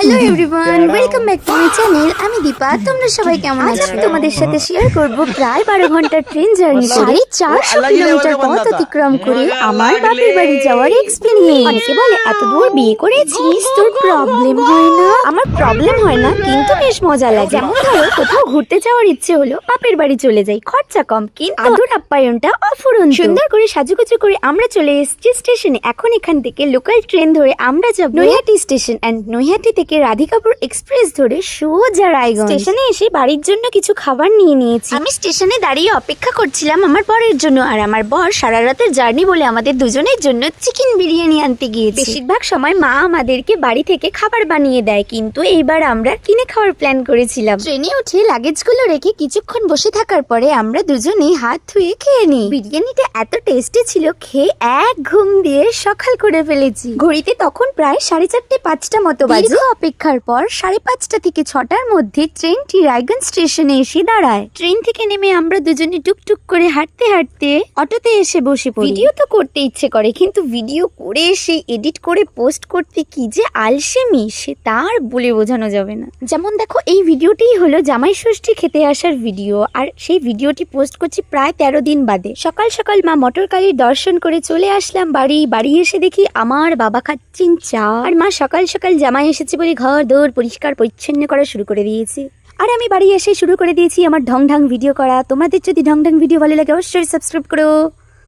Hello everyone, welcome back to my channel. আমি দীপা। তোমরা সবাই কেমন আছো? আমি তোমাদের সাথে শেয়ার করব প্রায় 12 ঘন্টার ট্রেন জার্নি করে 400 কিলোমিটার পথ অতিক্রম করে আমার বাপের বাড়ি যাওয়ার এক্সপেরিয়েন্স। অনেকে বলে এত দূর বিয়ে করেছিস, তোর প্রবলেম হয় না? আমার প্রবলেম হয় না, কিন্তু বেশ মজা লাগে। যেমন ধরো কোথাও ঘুরতে যাওয়ার ইচ্ছে হলো, বাপের বাড়ি চলে যাই, খরচা কম কিন্তু আদর আপ্যায়নটা অফুরন্ত। সুন্দর করে সাজুগুজু করে আমরা চলে এসেছি স্টেশনে। এখন এখান থেকে লোকাল ট্রেন ধরে আমরা যাব নৈহাটি স্টেশন এন্ড নৈহাটি থেকে রাধিকাপুর এক্সপ্রেস ধরে সোজা রায়গঞ্জ। স্টেশনে এসে বাড়ির জন্য কিছু খাবার নিয়ে নিয়েছি। আমি স্টেশনে দাঁড়িয়ে অপেক্ষা করছিলাম আমার বরের জন্য, আর আমার বর সারা রাতের জার্নি বলে আমাদের দুজনের জন্য চিকেন বিরিয়ানি আনতে গিয়েছে। বেশিরভাগ সময় মা আমাদেরকে বাড়ি থেকে খাবার বানিয়ে দেয়, কিন্তু এইবার আমরা কিনে খাওয়ার প্ল্যান করেছিলাম। ট্রেনে উঠে লাগেজগুলো রেখে কিছুক্ষণ বসে থাকার পরে আমরা দুজনেই হাত ধুয়ে খেয়ে নিই। বিরিয়ানিটা এত টেস্টি ছিল, খেয়ে এক ঘুম দিয়ে সকাল করে ফেলেছি। ঘড়িতে তখন প্রায় 4:30-5টা মতো বাজে। অপেক্ষার পর 5:30 থেকে 6টার মধ্যে ট্রেনটি রায়গঞ্জ স্টেশনে এসে দাঁড়ায়। ট্রেন থেকে নেমে আমরা দুজনে টুকটুক করে হাঁটতে হাঁটতে অটোতে এসে বসে পড়ি। ভিডিও তো করতে ইচ্ছে করে, কিন্তু ভিডিও করে এসে এডিট করে পোস্ট করতে কি যে আলসেমি, সে তার বলে বোঝানো যাবে না। যেমন দেখো, এই ভিডিওটি হলো জামাই ষষ্ঠী খেতে আসার ভিডিও, আর সেই ভিডিওটি পোস্ট করছি প্রায় 13 দিন বাদে। সকাল সকাল মা মটর কালীর দর্শন করে চলে আসলাম বাড়ি এসে দেখি আমার বাবা খাচ্ছেন চা, আর মা সকাল সকাল জামাই এসেছে বলে ঘর দৌড় পরিষ্কার পরিচ্ছন্ন করা শুরু করে দিয়েছি। আর আমি বাড়ি এসে শুরু করে দিয়েছি আমার ঢং ঢং ভিডিও করা। তোমাদের যদি ঢং ঢং ভিডিও ভালো লাগে অবশ্যই সাবস্ক্রাইব করো।